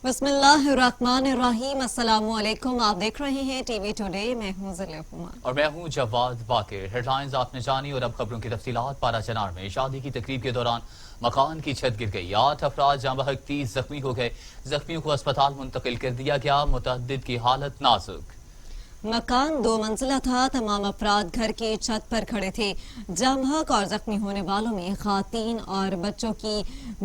बिस्मिल्लाहिर्रहमानिर्रहीम। अस्सलामुअलैकुम। आप देख रहे हैं टीवी टुडे। मैं हूं ज़िले हुमायूं और मैं हूं जवाद बाकिर। हेडलाइंस आपने जानी और अब खबरों की तफसीलात। पारा चनार में शादी की तकरीब के दौरान मकान की छत गिर गई, 8 अफराद जहाँ बहक 30 जख्मी हो गए। जख्मियों को अस्पताल मुंतकिल कर दिया गया, मुतअद्दिद की हालत नाजुक। मकान 2 मंजिला था। तमाम अफराद घर की छत पर खड़े थे। जामहक और जख्मी होने वालों में खातीन और बच्चों की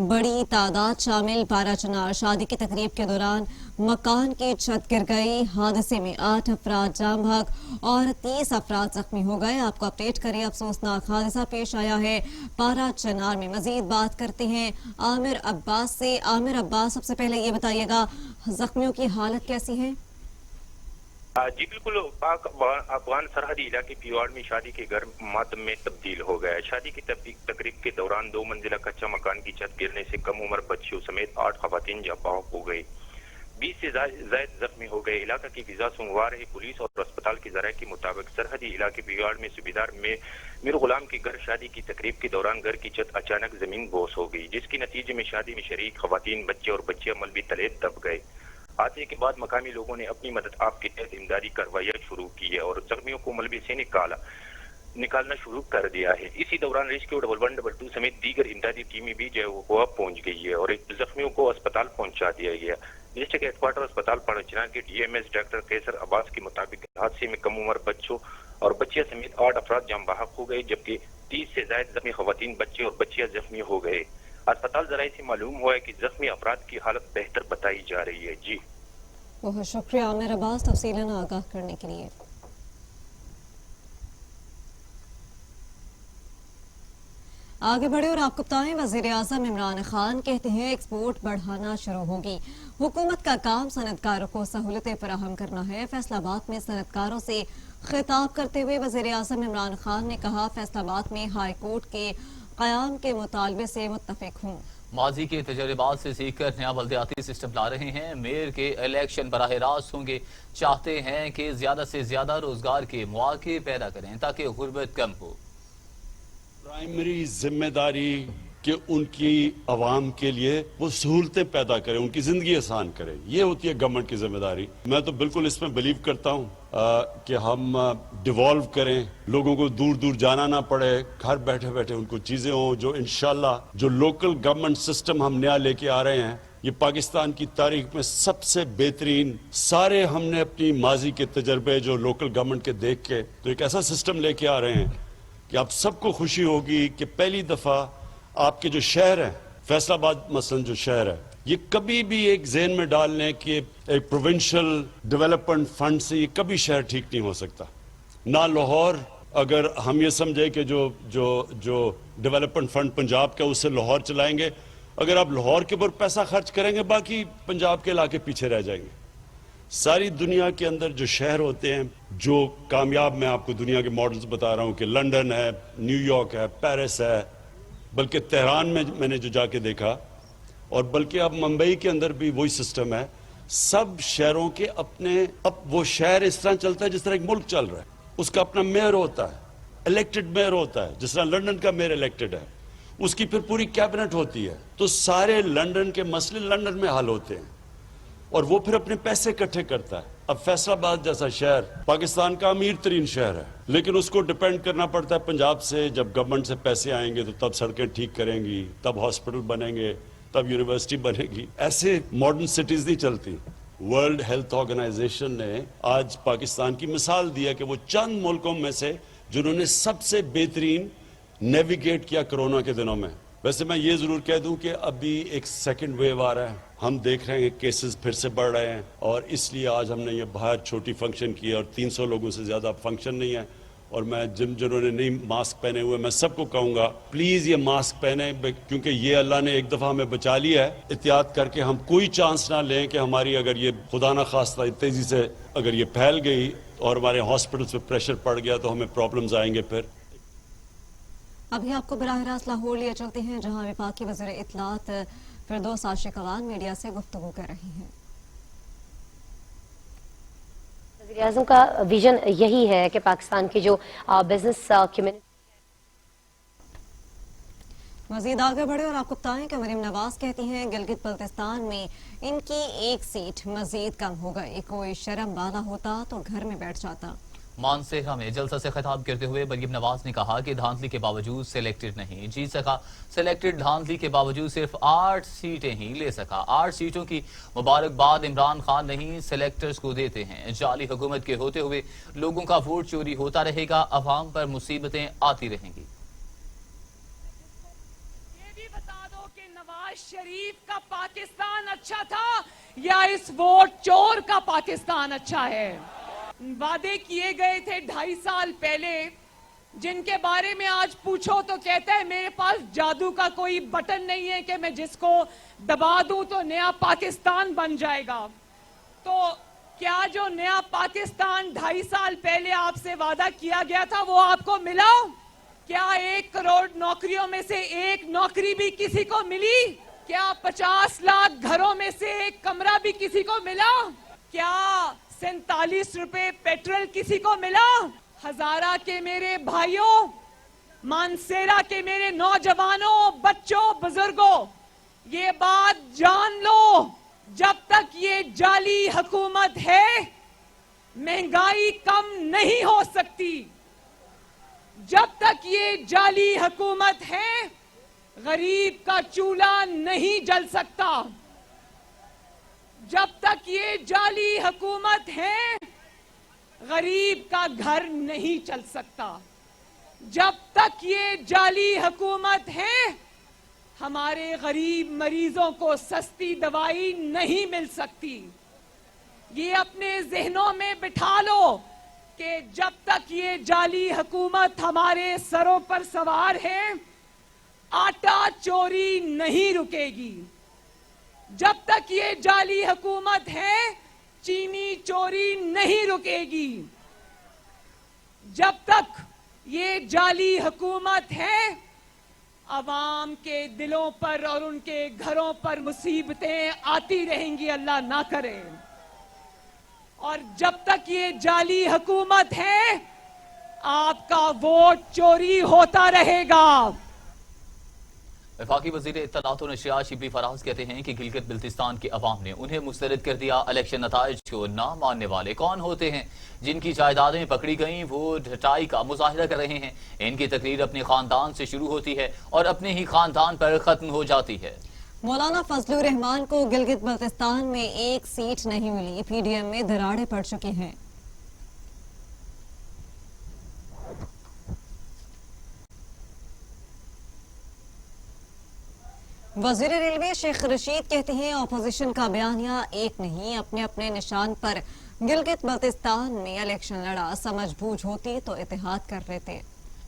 बड़ी तादाद शामिल। पारा चनार शादी की तकरीब के दौरान मकान की छत गिर गई। हादसे में 8 अफराद जामहक और 30 अफराद जख्मी हो गए। आपको अपडेट करें, अफसोसनाक हादसा पेश आया है पारा चनार में। मजीद बात करते हैं आमिर अब्बास से। आमिर अब्बास, सबसे पहले ये बताइएगा, जख्मियों की हालत कैसी है? जी बिल्कुल, पाक अफगान सरहदी इलाके पिवाड़ में शादी के घर मातम में तब्दील हो गया है। शादी की तकरीब के दौरान 2 मंजिला कच्चा मकान की छत गिरने से कम उम्र बच्चियों समेत 8 खवातीन जाँ हो गई, 20 से ज्यादा जख्मी हो गए। इलाका की फिजा सुंगवार है। पुलिस और अस्पताल के जराये के मुताबिक सरहदी इलाके पिवाड़ में सूबेदार में मीर गुलाम के घर शादी की तकरीब के दौरान घर की छत अचानक जमीन बोस हो गई, जिसके नतीजे में शादी में शरीक खवातीन, बच्चे और बच्चियां मलबी तले दब गए। हादसे के बाद मकामी लोगों ने अपनी मदद आप के तहत इमदादी कार्रवाइयां शुरू की है और जख्मियों को मलबे से निकालना शुरू कर दिया है। इसी दौरान रेस्क्यू 112 समेत दीगर इमदादी टीमें भी जो वो पहुंच गई है और जख्मियों को अस्पताल पहुंचा दिया गया। डिस्ट्रिक्ट हेडक्वार्टर अस्पताल पाराचनार के DMS डॉक्टर कैसर अब्बास के मुताबिक हादसे में कम उम्र बच्चों और बच्चियां समेत 8 अफराद जाम बहक हो गए, जबकि 30 से ज्यादा जख्मी खवातीन, बच्चे और बच्चियां जख्मी हो गए। अस्पताल जराये से मालूम हुआ है कि जख्मी अफराद की हालत बेहतर बताई जा रही है। जी बहुत शुक्रिया आमिर अब्बास तफसीलन आगाह करने के लिए। आगे बढ़े और आपको बताएं, वजीर आजम इमरान खान कहते हैं एक्सपोर्ट बढ़ाना शुरू होगी। हुकूमत का काम सनतकारों को सहूलतें फराहम करना है। फैसलाबाद में सनतकारों से खिताब करते हुए वजीर आजम इमरान खान ने कहा, फैसलाबाद में हाई कोर्ट के क़याम के मुतालबे से मुत्तफिक हूँ। माजी के तजर्बात से सीख कर नया बल्दियाती सिस्टम ला रहे हैं। मेयर के इलेक्शन बराह रास्त होंगे। चाहते हैं कि ज्यादा से ज्यादा रोजगार के मौके पैदा करें ताकि गुर्बत कम हो। प्राइमरी जिम्मेदारी कि उनकी आवाम के लिए वो सहूलतें पैदा करें, उनकी जिंदगी आसान करें, ये होती है गवर्नमेंट की जिम्मेदारी। मैं तो बिल्कुल इसमें बिलीव करता हूँ कि हम डिवॉल्व करें, लोगों को दूर दूर जाना ना पड़े, घर बैठे बैठे उनको चीजें हों, जो इंशाल्लाह जो लोकल गवर्नमेंट सिस्टम हम नया लेके आ रहे हैं, ये पाकिस्तान की तारीख में सबसे बेहतरीन। सारे हमने अपनी माजी के तजर्बे जो लोकल गवर्नमेंट के देख के तो एक ऐसा सिस्टम लेके आ रहे हैं कि आप सबको खुशी होगी कि पहली दफा आपके जो शहर है, फैसलाबाद मसलन जो शहर है, ये कभी भी एक ज़हन में डाल लें कि एक प्रोविंशियल डेवलपमेंट फंड से ये कभी शहर ठीक नहीं हो सकता। ना लाहौर, अगर हम ये समझे कि जो जो जो डेवलपमेंट फंड पंजाब का उससे लाहौर चलाएंगे, अगर आप लाहौर के ऊपर पैसा खर्च करेंगे बाकी पंजाब के इलाके पीछे रह जाएंगे। सारी दुनिया के अंदर जो शहर होते हैं जो कामयाब, मैं आपको दुनिया के मॉडल्स बता रहा हूँ कि लंदन है, न्यूयॉर्क है, पेरिस है, बल्कि तेहरान में मैंने जो जाके देखा, और बल्कि अब मुंबई के अंदर भी वही सिस्टम है। सब शहरों के अपने, अब वो शहर इस तरह चलता है जिस तरह एक मुल्क चल रहा है। उसका अपना मेयर होता है, इलेक्टेड मेयर होता है, जिस तरह लंदन का मेयर इलेक्टेड है, उसकी फिर पूरी कैबिनेट होती है। तो सारे लंदन के मसले लंदन में हल होते हैं और वो फिर अपने पैसे इकट्ठे करता है। अब फैसलाबाद जैसा शहर पाकिस्तान का अमीर तरीन शहर है, लेकिन उसको डिपेंड करना पड़ता है पंजाब से। जब गवर्नमेंट से पैसे आएंगे तो तब सड़कें ठीक करेंगी, तब हॉस्पिटल बनेंगे, तब यूनिवर्सिटी बनेगी। ऐसे मॉडर्न सिटीज नहीं चलती। वर्ल्ड हेल्थ ऑर्गेनाइजेशन ने आज पाकिस्तान की मिसाल दी है कि वो चंद मुल्कों में से जिन्होंने सबसे बेहतरीन नेविगेट किया कोरोना के दिनों में। वैसे मैं ये जरूर कह दूं कि अभी एक सेकंड वेव आ रहा है, हम देख रहे हैं कि केसेस फिर से बढ़ रहे हैं, और इसलिए आज हमने ये बाहर छोटी फंक्शन की और 300 लोगों से ज्यादा फंक्शन नहीं है। और मैं जिन्होंने नहीं मास्क पहने हुए, मैं सबको कहूंगा प्लीज ये मास्क पहने, क्योंकि ये अल्लाह ने एक दफा हमें बचा लिया है। एहतियात करके हम कोई चांस ना लें कि हमारी, अगर ये खुदा ना खास्ता तेजी से अगर ये फैल गई और हमारे हॉस्पिटल्स पे प्रेशर पड़ गया तो हमें प्रॉब्लम्स आएंगे। फिर अभी आपको बराह रास्त लाहौर लिए चलते हैं, जहां वफाकी वज़ीर इत्तलात फिरदौस आशिक अवान मीडिया से गुफ्तगू कर रही हैं। वज़ीर-ए-आज़म का विजन यही है कि पाकिस्तान की जो बिजनेस कम्युनिटी मजीद आगे बढ़े और आपको बताएं कि मरीम नवाज कहती हैं गिलगित बल्तिस्तान में इनकी एक सीट मजीद कम हो गई, कोई शर्म वाला होता तो घर में बैठ जाता। मानसेरा में जलसा से खिताब करते हुए मरीम नवाज ने कहा कि धांधली के बावजूद सिलेक्टेड नहीं जीत सका, सिलेक्टेड धांधली के बावजूद सिर्फ 8 सीटें ही ले सका। 8 सीटों की मुबारकबाद इमरान खान नहीं सिलेक्टर्स को देते हैं। जाली हुकूमत के होते हुए लोगों का वोट चोरी होता रहेगा, अवाम पर मुसीबतें आती रहेंगी। ये भी बता दो कि नवाज शरीफ का पाकिस्तान अच्छा था या इस वोट चोर का पाकिस्तान अच्छा है। वादे किए गए थे 2.5 साल पहले, जिनके बारे में आज पूछो तो कहता है मेरे पास जादू का कोई बटन नहीं है कि मैं जिसको दबा दूं तो नया पाकिस्तान बन जाएगा। तो क्या जो नया पाकिस्तान 2.5 साल पहले आपसे वादा किया गया था वो आपको मिला? क्या 1 करोड़ नौकरियों में से 1 नौकरी भी किसी को मिली? क्या 50 लाख घरों में से 1 कमरा भी किसी को मिला? क्या 47 रुपए पेट्रोल किसी को मिला? हजारा के मेरे भाइयों, मानसेरा के मेरे नौजवानों, बच्चों, बुजुर्गों, ये बात जान लो, जब तक ये जाली हुकूमत है महंगाई कम नहीं हो सकती। जब तक ये जाली हुकूमत है गरीब का चूल्हा नहीं जल सकता। जब तक ये जाली हुकूमत है गरीब का घर नहीं चल सकता। जब तक ये जाली हुकूमत है हमारे गरीब मरीजों को सस्ती दवाई नहीं मिल सकती। ये अपने जहनों में बिठा लो कि जब तक ये जाली हुकूमत हमारे सरों पर सवार है आटा चोरी नहीं रुकेगी। जब तक ये जाली हुकूमत है चीनी चोरी नहीं रुकेगी। जब तक ये जाली हुकूमत है अवाम के दिलों पर और उनके घरों पर मुसीबतें आती रहेंगी, अल्लाह ना करे। और जब तक ये जाली हुकूमत है आपका वोट चोरी होता रहेगा। वफाकी वज़ीर इत्तलात व नशरियात शिबली फराज कहते हैं कि गिलगित बिल्तिस्तान के अवाम ने उन्हें मुस्तरद कर दिया। इलेक्शन नताइज को ना मानने वाले कौन होते हैं? जिनकी जायदादें पकड़ी गईं वो ढटाई का मुजाहिरा कर रहे हैं। इनकी तकरीर अपने खानदान से शुरू होती है और अपने ही खानदान पर खत्म हो जाती है। मौलाना फजलुर रहमान को गिलगित बल्तिस्तान में एक सीट नहीं मिली, पीडीएम में दरारें पड़ चुकी हैं। वजीर रेलवे शेख रशीद कहते हैं अपोजिशन का बयानिया एक नहीं, अपने अपने निशान पर गिलगित बल्तिस्तान में इलेक्शन लड़ा, समझ बूझ होती तो इत्तेहाद कर लेते।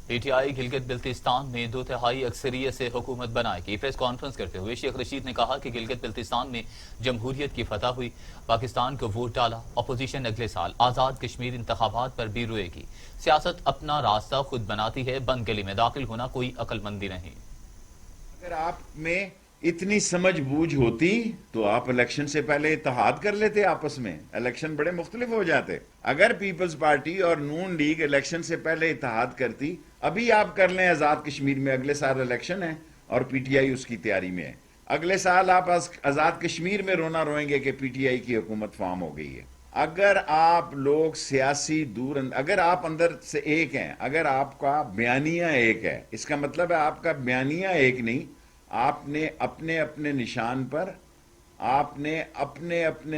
पीटीआई गिलगित बिल्तिस्तान में 2/3 अक्सरियत से हुकूमत बनाएगी। प्रेस कॉन्फ्रेंस करते हुए शेख रशीद ने कहा कि गिलगित बिल्तिस्तान में जमहूरियत की फतह हुई, पाकिस्तान को वोट डाला। अपोजिशन अगले साल आज़ाद कश्मीर इंतखाबात पर भी रोएगी। सियासत अपना रास्ता खुद बनाती है, बंद गली में दाखिल होना कोई अक्लमंदी नहीं। अगर आप में इतनी समझ बूझ होती तो आप इलेक्शन से पहले इत्तेहाद कर लेते, आपस में इलेक्शन बड़े मुख्तलिफ हो जाते। अगर पीपल्स पार्टी और नून लीग इलेक्शन से पहले इत्तेहाद करती, अभी आप कर लें आज़ाद कश्मीर में, अगले साल इलेक्शन है और पीटीआई उसकी तैयारी में है। अगले साल आप आज़ाद कश्मीर में रोना रोएंगे कि पीटीआई की हुकूमत फार्म हो गई है। अगर आप लोग सियासी अगर आप अंदर से एक हैं, अगर आपका बयानिया एक है, इसका मतलब है आपका बयानिया एक नहीं, आपने अपने अपने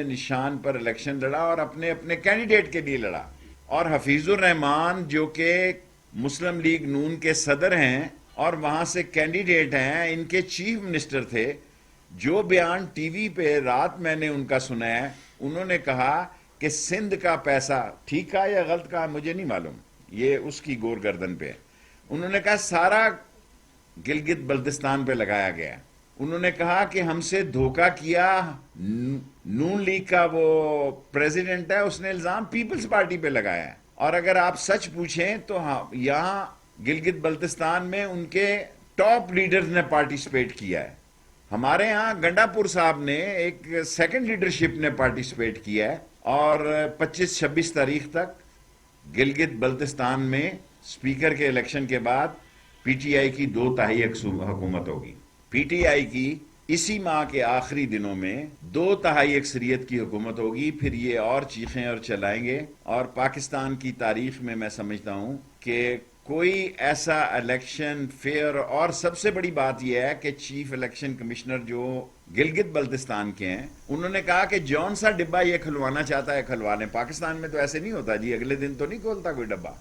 निशान पर इलेक्शन लड़ा और अपने अपने कैंडिडेट के लिए लड़ा। और हफीजुर रहमान जो कि मुस्लिम लीग नून के सदर हैं और वहां से कैंडिडेट हैं, इनके चीफ मिनिस्टर थे, जो बयान टीवी पे रात मैंने उनका सुना है, उन्होंने कहा कि सिंध का पैसा, ठीक कहा या गलत कहा मुझे नहीं मालूम, ये उसकी गोर गर्दन पे है, उन्होंने कहा सारा गिलगित बल्तिस्तान पे लगाया गया। उन्होंने कहा कि हमसे धोखा किया नून लीग का वो प्रेसिडेंट है, उसने इल्जाम पीपल्स पार्टी पे लगाया है। और अगर आप सच पूछें तो हाँ, यहाँ गिलगित बल्तिस्तान में उनके टॉप लीडर्स ने पार्टिसिपेट किया है। हमारे यहाँ गंडापुर साहब ने एक सेकंड लीडरशिप ने पार्टिसिपेट किया है और 25-26 तारीख तक गिलगित बल्तिस्तान में स्पीकर के इलेक्शन के बाद پی ٹی آئی کی 2/3 حکومت ہوگی. پی ٹی آئی کی اسی ماہ کے آخری دنوں میں 2/3 اکثریت کی حکومت ہوگی. پھر یہ اور چیخیں اور چلائیں گے. اور پاکستان کی تاریخ میں سمجھتا ہوں کہ کوئی ایسا الیکشن فیئر، اور سب سے بڑی بات یہ ہے کہ چیف الیکشن کمشنر جو گلگت بلتستان کے ہیں، انہوں نے کہا کہ جون سا ڈبہ یہ کھلوانا چاہتا ہے کھلوا لیں. پاکستان میں تو ایسے نہیں ہوتا جی، اگلے دن تو نہیں کھولتا کوئی ڈبہ.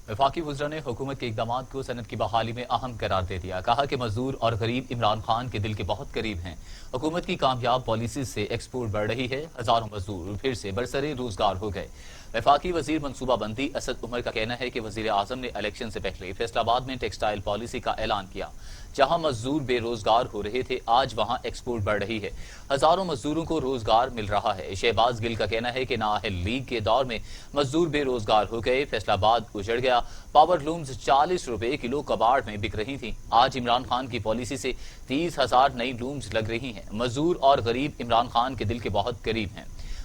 وفاقی وزراء نے حکومت کے اقدامات کو صنعت کی بحالی میں اہم قرار دے دیا. کہا کہ مزدور اور غریب عمران خان کے دل کے بہت قریب ہیں. حکومت کی کامیاب پالیسی سے ایکسپورٹ بڑھ رہی ہے. ہزاروں مزدور پھر سے برسر روزگار ہو گئے. وفاقی وزیر منصوبہ بندی اسد عمر کا کہنا ہے کہ وزیر اعظم نے الیکشن سے پہلے فیصل آباد میں ٹیکسٹائل پالیسی کا اعلان کیا. جہاں مزدور بے روزگار ہو رہے تھے، آج وہاں ایکسپورٹ بڑھ رہی ہے. ہزاروں مزدوروں کو روزگار مل رہا ہے. شہباز گل کا کہنا ہے کہ نااہل لیگ کے دور میں مزدور بے روزگار ہو گئے. فیصل آباد اجڑ گیا. پاور لومز 40 روپے کلو کباڑ میں بک رہی تھیں. آج عمران خان کی پالیسی سے 30,000 نئی لومز لگ رہی ہیں. مزدور اور غریب عمران خان کے دل کے بہت قریب ہیں.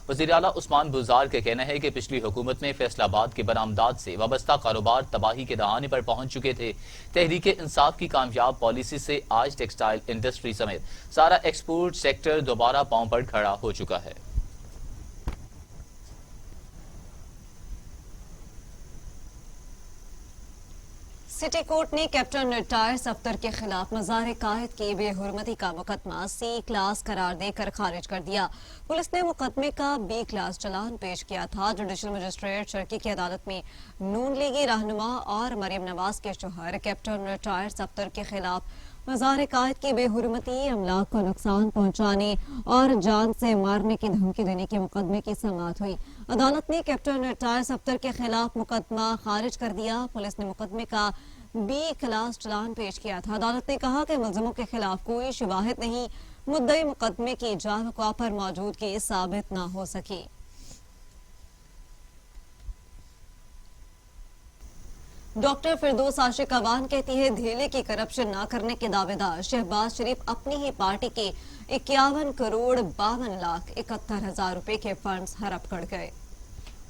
وزیر اعلیٰ عثمان بزدار کا کہنا ہے کہ پچھلی حکومت میں فیصل آباد کے برآمدات سے وابستہ کاروبار تباہی کے دہانے پر پہنچ چکے تھے. تحریک انصاف کی کامیاب پالیسی سے آج ٹیکسٹائل انڈسٹری سمیت سارا ایکسپورٹ سیکٹر دوبارہ پاؤں پر کھڑا ہو چکا ہے. سٹی کورٹ نے کیپٹن ریٹائر صفدر کے خلاف مزار قائد کی بے حرمتی کا مقدمہ سی کلاس قرار دے کر خارج کر دیا. پولیس نے مقدمے کا بی کلاس چلان پیش کیا تھا. جوڈیشل مجسٹریٹ چرکی کی عدالت میں نون لیگی رہنما اور مریم نواز کے شوہر کیپٹن ریٹائر صفدر کے خلاف مزار قائد کی بے حرمتی، املاک کو نقصان پہنچانے اور جان سے مارنے کی دھمکی دینے کے مقدمے کی سماعت ہوئی. عدالت نے کیپٹن ریٹائر صفدر کے خلاف مقدمہ خارج کر دیا. پولیس نے مقدمے کا بی کلاس چلان پیش کیا تھا. عدالت نے کہا کہ ملزموں کے خلاف کوئی شواہد نہیں، مدعی مقدمے کی جا وقوع پر موجودگی ثابت نہ ہو سکی. ڈاکٹر فردوس عاشق اوان کہتی ہے دھیلے کی کرپشن نہ کرنے کے دعوے دار شہباز شریف اپنی ہی پارٹی کے 51 کروڑ 52 لاکھ 71 ہزار روپے کے فنڈز ہڑپ کر گئے.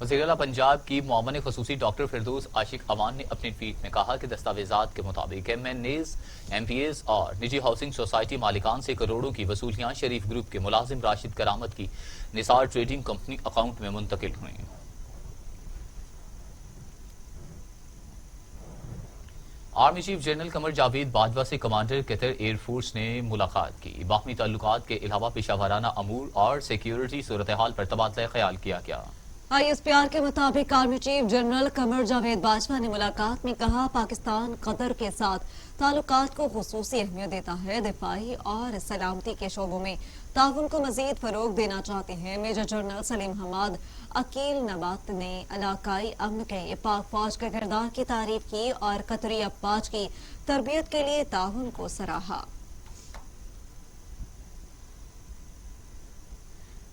وزیر اعلیٰ پنجاب کی معاون خصوصی ڈاکٹر فردوس عاشق اوان نے اپنی ٹویٹ میں کہا کہ دستاویزات کے مطابق M N As, M P As اور نجی ہاؤسنگ سوسائٹی مالکان سے کروڑوں کی وصولیاں شریف گروپ کے ملازم راشد کرامت کی نثار ٹریڈنگ کمپنی اکاؤنٹ میں منتقل ہوئیں. Army chief general Qamar Javed Bajwa سے کمانڈر قطر ایئر فورس نے ملاقات کی. باہمی تعلقات کے علاوہ پیشہ ورانہ امور اور سیکیورٹی صورتحال پر تبادلہ خیال کیا گیا. آئی ایس پی آر کے مطابق army chief general Qamar Javed Bajwa نے ملاقات میں کہا پاکستان قطر کے ساتھ تعلقات کو خصوصی اہمیت دیتا ہے. دفاعی اور سلامتی کے شعبوں میں تعاون کو مزید فروغ دینا چاہتے ہیں. میجر جنرل سلیم حماد عقیل نبات نے علاقائی امن کے پاک فوج کے کردار کی تعریف کی اور قطری افواج کی تربیت کے لیے تعاون کو سراہا.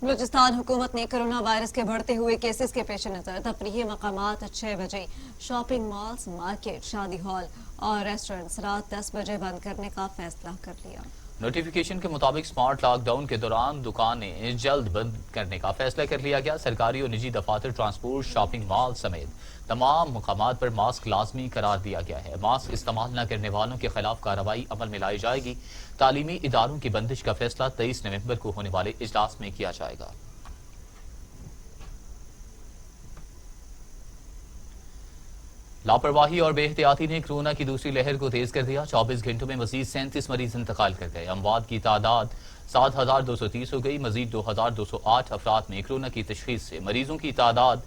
بلوچستان حکومت نے کرونا وائرس کے بڑھتے ہوئے کیسز کے پیش نظر تفریحی مقامات 6 بجے، شاپنگ مالز، مارکیٹ، شادی ہال اور ریسٹورنٹس رات 10 بجے بند کرنے کا فیصلہ کر لیا. نوٹیفیکیشن کے مطابق سمارٹ لاک ڈاؤن کے دوران دکانیں جلد بند کرنے کا فیصلہ کر لیا گیا. سرکاری اور نجی دفاتر، ٹرانسپورٹ، شاپنگ مال سمیت تمام مقامات پر ماسک لازمی قرار دیا گیا ہے. ماسک استعمال نہ کرنے والوں کے خلاف کارروائی عمل میں لائی جائے گی. تعلیمی اداروں کی بندش کا فیصلہ 23 نومبر کو ہونے والے اجلاس میں کیا جائے گا. لاپرواہی اور بے احتیاطی نے کورونا کی دوسری لہر کو تیز کر دیا. 24 گھنٹوں میں مزید 37 مریض انتقال کر گئے. اموات کی تعداد 7,230 ہو گئی. مزید 2,208 افراد میں کورونا کی تشخیص سے مریضوں کی تعداد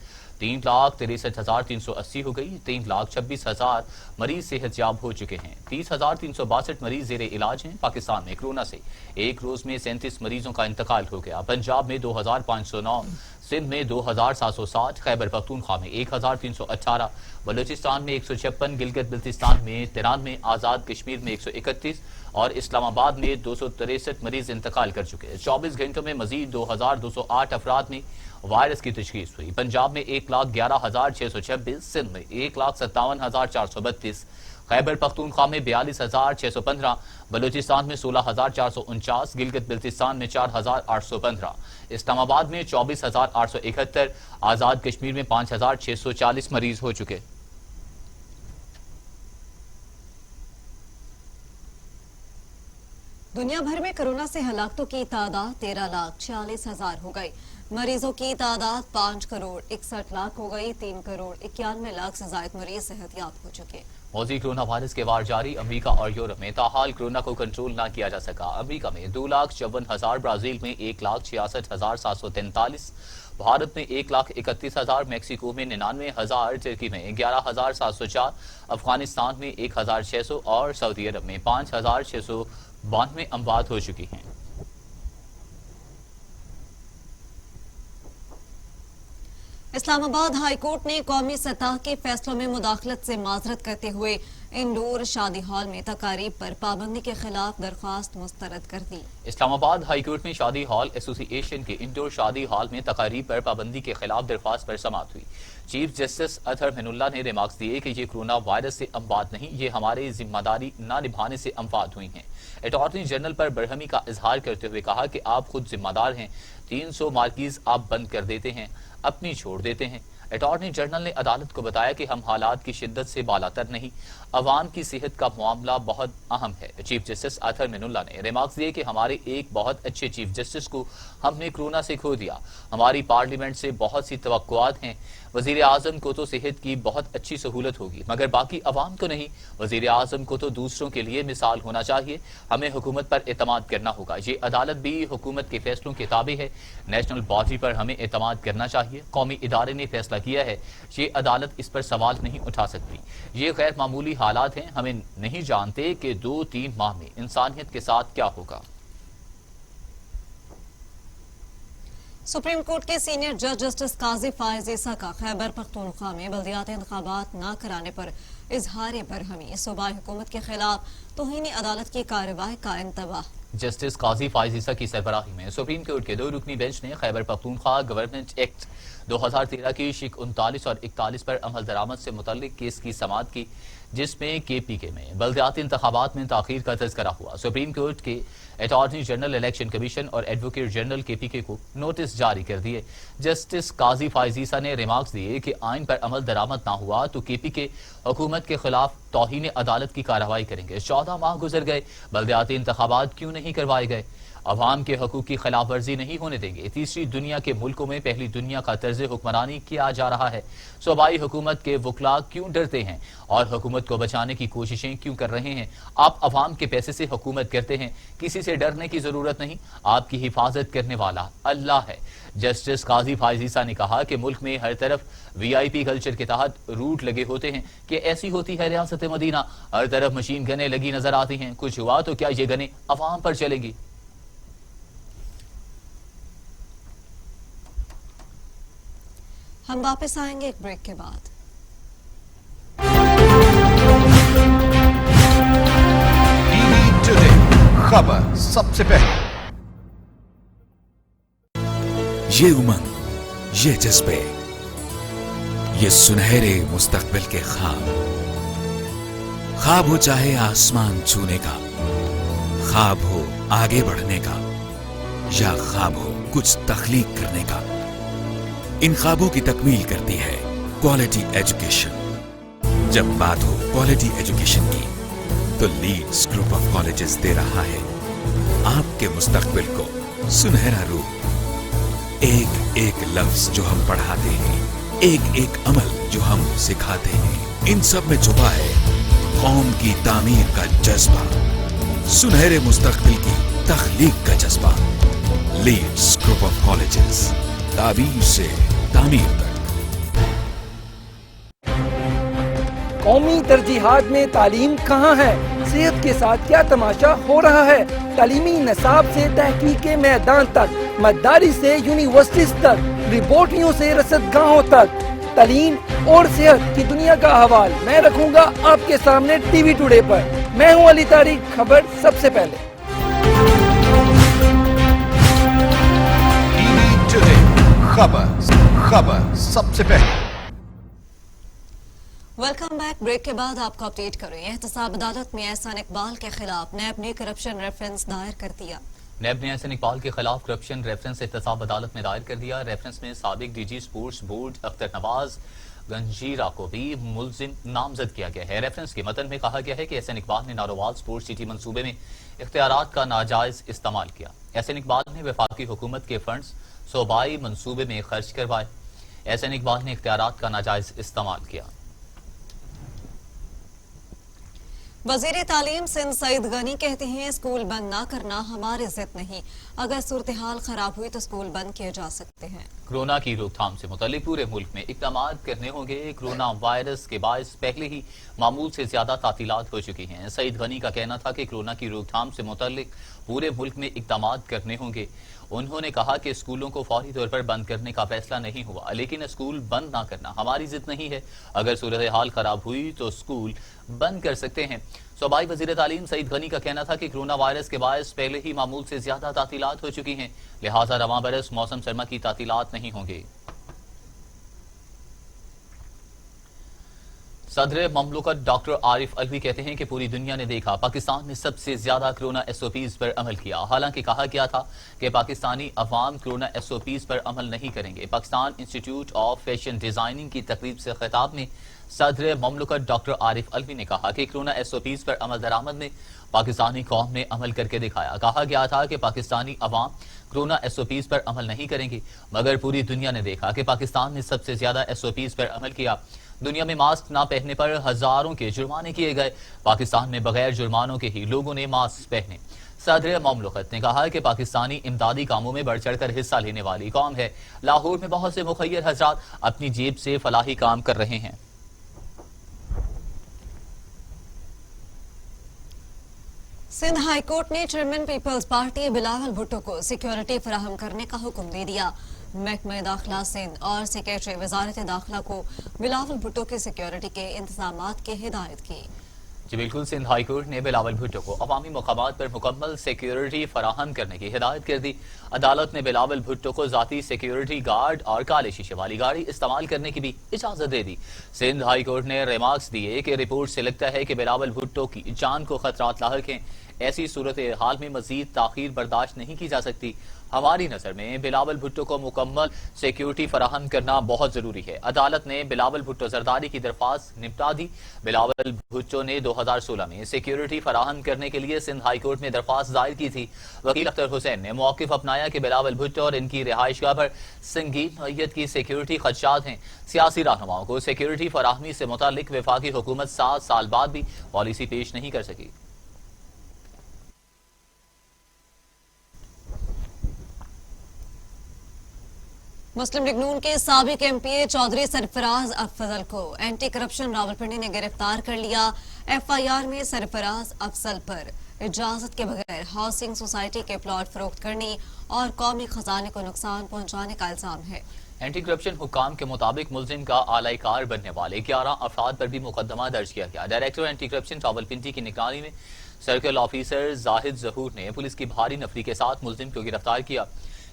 3,63,380 ہو گئی. 3,26,000 مریض صحت یاب ہو چکے ہیں. 30,362 مریض زیر علاج ہیں. پاکستان میں کورونا سے ایک روز میں 37 مریضوں کا انتقال ہو گیا. پنجاب میں 2,509، سندھ میں 2,760، خیبر پختونخوا میں 1,318، بلوچستان میں 156، گلگت بلتستان میں 93، آزاد کشمیر میں 131 اور اسلام آباد میں 263 مریض انتقال کر چکے. 24 گھنٹوں میں مزید 2,208 افراد میں وائرس کی تشخیص ہوئی. پنجاب میں 1,11,626، سندھ میں 1,57,432، خیبر پختونخوا میں 42,615، بلوچستان میں 16,449، گلگت بلتستان میں 4,815، اسلام آباد میں 24,871، آزاد کشمیر میں 5,640 مریض ہو چکے. दुनिया भर में कोरोना से हलाकतों की तादाद 13,46,000 हो गई। मरीजों की तादाद 5,61,00,000 हो गई। 3,91,00,000 से ज्यादा मरीज सेहतयाब हो चुके। मौजी कोरोना वायरस के वार जारी। अमेरिका और यूरोप में ताहाल कोरोना को कंट्रोल न किया जा सका। अमेरिका में 2,54,000, ब्राजील में 1,66,743, भारत में 1,31,000, मैक्सिको में 99,000, तुर्की में 11,704, अफगानिस्तान में 1,600 और सऊदी अरब में 5,692 अमवात हो चुकी हैं। इस्लामाबाद हाई कोर्ट ने कौमी सतह के फैसलों में मुदाखलत से माजरत करते हुए इंडोर शादी हॉल में तकारीब पर पाबंदी के खिलाफ दरख्वास्त मुस्तरद कर दी। इस्लामाबाद हाई कोर्ट में शादी हॉल एसोसिएशन के इंडोर शादी हॉल में तकारीब पर पाबंदी के खिलाफ दरख्वास्त पर समाअत हुई। चीफ जस्टिस अतहर मिनुल्लाह ने रिमार्क्स दिए कि ये कोरोना वायरस से अमवात नहीं, ये हमारे जिम्मेदारी न निभाने से अमवात हुई हैं। अटॉर्नी जनरल पर बरहमी का इजहार करते हुए कहा कि आप खुद जिम्मेदार हैं। 300 मार्कीज आप बंद कर देते हैं, अपनी छोड़ देते हैं। अटॉर्नी जनरल ने अदालत को बताया कि हम हालात की शिद्दत से बालातर नहीं, अवाम की सेहत का मामला बहुत अहम है। चीफ जस्टिस अतहर मिनुल्लाह ने रिमार्क्स दिए कि हमारे एक बहुत अच्छे चीफ जस्टिस को हमने कोरोना से खो दिया। हमारी पार्लियामेंट से बहुत सी तवक्कुआत हैं। वजीर आजम को तो सेहत की बहुत अच्छी सहूलत होगी, मगर बाकी अवाम को नहीं। वजीर आजम को तो दूसरों के लिए मिसाल होना चाहिए। हमें हुकूमत पर एतमाद करना होगा। ये अदालत भी हुकूमत के फैसलों के ताबे है। नेशनल बॉडी पर हमें एतमाद करना चाहिए। कौमी इदारे ने फैसला किया है, ये अदालत इस पर सवाल नहीं उठा सकती। ये गैर मामूली हालात हैं। हमें नहीं जानते कि 2-3 माह में इंसानियत के साथ क्या होगा। सुप्रीम कोर्ट के सीनियर जज जस्टिस काजी फायज ईसा का खैबर पख्तूनख्वा में बल्दियाती इंतखाबात न कराने पर इजहार बरहमी। सूबाई हुकूमत के खिलाफ तौहीन अदालत की कार्रवाई का इंतबाह। जस्टिस काजी फायज ईसा की सरबराही में सुप्रीम कोर्ट के 2 रुकनी बेंच ने खैबर पख्तूनख्वा गवर्नमेंट एक्ट 2013 की शिक 39 और 41 पर अमल दरामद से मुतल्लिक केस की समाअत की, जिसमें केपीके में बल्दियाती इंतखाबात में ताखीर का तज़किरा हुआ। सुप्रीम कोर्ट के अटॉर्नी जनरल इलेक्शन कमीशन और एडवोकेट जनरल केपीके को नोटिस जारी कर दिए। जस्टिस काजी फायज ईसा ने रिमार्क्स दिए कि आइन पर अमल दरामद ना हुआ तो केपीके हुकूमत के खिलाफ तौहीन अदालत की कार्रवाई करेंगे। 14 माह गुजर गए, बल्दियाती इंतखाबात क्यों नहीं करवाए गए? अवाम के हकूक की खिलाफ वर्जी नहीं होने देंगे। तीसरी दुनिया के मुल्कों में पहली दुनिया का तर्ज हुक्मरानी किया जा रहा है। सूबाई हुकूमत के वकला क्यों डरते हैं और हुकूमत को बचाने की कोशिशें क्यों कर रहे हैं? आप अवाम के पैसे से हुकूमत करते हैं, किसी से डरने की जरूरत नहीं। आपकी हिफाजत करने वाला अल्लाह है। जस्टिस काजी फायज ईसा ने कहा कि मुल्क में हर तरफ VIP कल्चर के तहत रूट लगे होते हैं कि ऐसी होती है रियासत मदीना। हर तरफ मशीन गनें लगी नजर आती हैं। कुछ हुआ तो क्या ये गनें अवाम पर चलेंगी? हम वापस आएंगे एक ब्रेक के बाद। टीवी टुडे खबर सबसे पहले। ये उमंग, ये जज्बे, ये सुनहरे मुस्तकबिल के ख्वाब हो चाहे आसमान छूने का, ख्वाब हो आगे बढ़ने का, या ख्वाब हो कुछ तख्लीक करने का, इन ख्वाबों की तकमील करती है क्वालिटी एजुकेशन। जब बात हो क्वालिटी एजुकेशन की, तो लीड्स ग्रुप ऑफ कॉलेजेस दे रहा है आपके मुस्तकबिल को सुनहरा रूप। एक एक लफ्ज जो हम पढ़ाते हैं, एक एक अमल जो हम सिखाते हैं, इन सब में छुपा है कौम की तामीर का जज्बा, सुनहरे मुस्तकबिल की तख्लीक का जज्बा। लीड्स ग्रुप ऑफ कॉलेजेस, ताबीर से तामीर तक। कौमी तरजीहात में तालीम कहाँ है? सेहत के साथ क्या तमाशा हो रहा है? तालीमी निसाब से तहकीक के मैदान तक, मदारी से यूनिवर्सिटीज तक, रिपोर्टियों से रसदगाहों तक, तालीम और सेहत की दुनिया का हवाल मैं रखूंगा आपके सामने टीवी टुडे पर। मैं हूं अली तारिक, खबर सबसे पहले। टीवी टुडे खबर सबसे पहले। Welcome back. ब्रेक के बाद आपको अपडेट कर रहे हैं। एहतसाब अदालत में एहसान इकबाल के खिलाफ नैब ने करप्शन रेफरेंस दायर कर दिया। नैब ने एहसान इकबाल के खिलाफ करप्शन रेफरेंस एहतसाब अदालत में दायर कर दिया। रेफरेंस में साबिक DG sports board Akhtar Nawaz Ganjera को भी मुल्जिम नामजद किया गया है। रेफरेंस के मतन में कहा गया है कि एहसान इकबाल ने नारोवाल स्पोर्ट्स सिटी मंसूबे में اختیارات کا ناجائز استعمال کیا۔ احسن اقبال نے وفاقی حکومت کے فنڈز صوبائی منصوبے میں خرچ کروائے۔ احسن اقبال نے اختیارات کا ناجائز استعمال کیا۔ وزیر تعلیم سندھ سعید غنی کہتے ہیں اسکول بند نہ کرنا ہماری ضد نہیں، اگر صورتحال خراب ہوئی تو اسکول بند کیے جا سکتے ہیں۔ کورونا کی روک تھام سے متعلق پورے ملک میں اقدامات کرنے ہوں گے۔ کورونا وائرس کے باعث پہلے ہی معمول سے زیادہ تعطیلات ہو چکی ہیں۔ سعید غنی کا کہنا تھا کہ کورونا کی روک تھام سے متعلق پورے ملک میں اقدامات کرنے ہوں گے۔ انہوں نے کہا کہ اسکولوں کو فوری طور پر بند کرنے کا فیصلہ نہیں ہوا، لیکن اسکول بند نہ کرنا ہماری ضد نہیں ہے، اگر صورتحال خراب ہوئی تو اسکول بند کر سکتے ہیں۔ صوبائی وزیر تعلیم سعید غنی کا کہنا تھا کہ کورونا وائرس کے باعث پہلے ہی معمول سے زیادہ تعطیلات ہو چکی ہیں، لہٰذا رواں برس موسم سرما کی تعطیلات نہیں ہوں گے۔ صدر مملکت ڈاکٹر عارف علوی کہتے ہیں کہ پوری دنیا نے دیکھا پاکستان نے سب سے زیادہ کورونا ایس او پیز پر عمل کیا، حالانکہ کہا گیا تھا کہ پاکستانی عوام کورونا ایس او پیز پر عمل نہیں کریں گے۔ Pakistan institute of fashion designing کی تقریب سے خطاب میں صدر مملکت ڈاکٹر عارف علوی نے کہا کہ کورونا ایس او پیز پر عمل درآمد میں پاکستانی قوم نے عمل کر کے دکھایا۔ کہا گیا تھا کہ پاکستانی عوام کورونا ایس او پیز پر عمل نہیں کریں گے، مگر پوری دنیا نے دیکھا کہ پاکستان نے سب سے زیادہ ایس او پیز پر عمل کیا۔ دنیا میں ماسک نہ پہننے پر ہزاروں کے جرمانے کیے گئے، پاکستان میں بغیر جرمانوں کے ہی لوگوں نے ماسک پہنے۔ صدر مملکت نے کہا کہ پاکستانی امدادی کاموں میں بڑھ چڑھ کر حصہ لینے والی قوم ہے۔ لاہور میں بہت سے مخیر حضرات اپنی جیب سے فلاحی کام کر رہے ہیں۔ سندھ ہائی کورٹ نے chairman Peoples Party Bilawal Bhutto کو سیکیورٹی فراہم کرنے کا حکم دے دیا۔ محکمہ داخلہ سندھ اور سیکریٹری وزارت داخلہ کو بلاول بھٹو کی سیکیورٹی کے انتظامات کی ہدایت کی۔ جی بالکل، سندھ ہائی کورٹ نے بلاول بھٹو کو عوامی مقامات پر مکمل سیکیورٹی فراہم کرنے کی ہدایت کر دی۔ عدالت نے بلاول بھٹو کو ذاتی سیکیورٹی گارڈ اور کالے شیشے والی گاڑی استعمال کرنے کی بھی اجازت دے دی۔ سندھ ہائی کورٹ نے ریمارکس دیے کہ رپورٹ سے لگتا ہے کہ بلاول بھٹو کی جان کو خطرات لاحق ہیں، ایسی صورتحال میں مزید تاخیر برداشت نہیں کی جا سکتی۔ ہماری نظر میں بلاول بھٹو کو مکمل سیکیورٹی فراہم کرنا بہت ضروری ہے۔ عدالت نے بلاول بھٹو زرداری کی درخواست نمٹا دی۔ بلاول بھٹو نے 2016 میں سیکیورٹی فراہم کرنے کے لیے سندھ ہائی کورٹ میں درخواست دائر کی تھی۔ وکیل اختر حسین نے موقف اپنایا کہ بلاول بھٹو اور ان کی رہائش گاہ پر سنگین نوعیت کی سیکیورٹی خدشات ہیں۔ سیاسی رہنماؤں کو سیکیورٹی فراہمی سے متعلق وفاقی حکومت 7 سال بعد بھی پالیسی پیش نہیں کر سکی۔ مسلم لیگ نون کے سابق ایم پی اے چودھری سرفراز افضل کو اینٹی کرپشن راولپنڈی نے گرفتار کر لیا۔ ایف آئی آر میں سرفراز افضل پر اجازت کے بغیر ہاؤسنگ سوسائٹی کے پلاٹ فروخت کرنے اور قومی خزانے کو نقصان پہنچانے کا الزام ہے۔ اینٹی کرپشن حکام کے مطابق ملزم کا اعلی کار بننے والے 11 افراد پر بھی مقدمہ درج کیا گیا۔ ڈائریکٹر اینٹی کرپشن راولپنڈی کی نگرانی میں سرکل آفیسر زاہد ظہور نے پولیس کی بھاری نفری کے ساتھ ملزم کو گرفتار کیا۔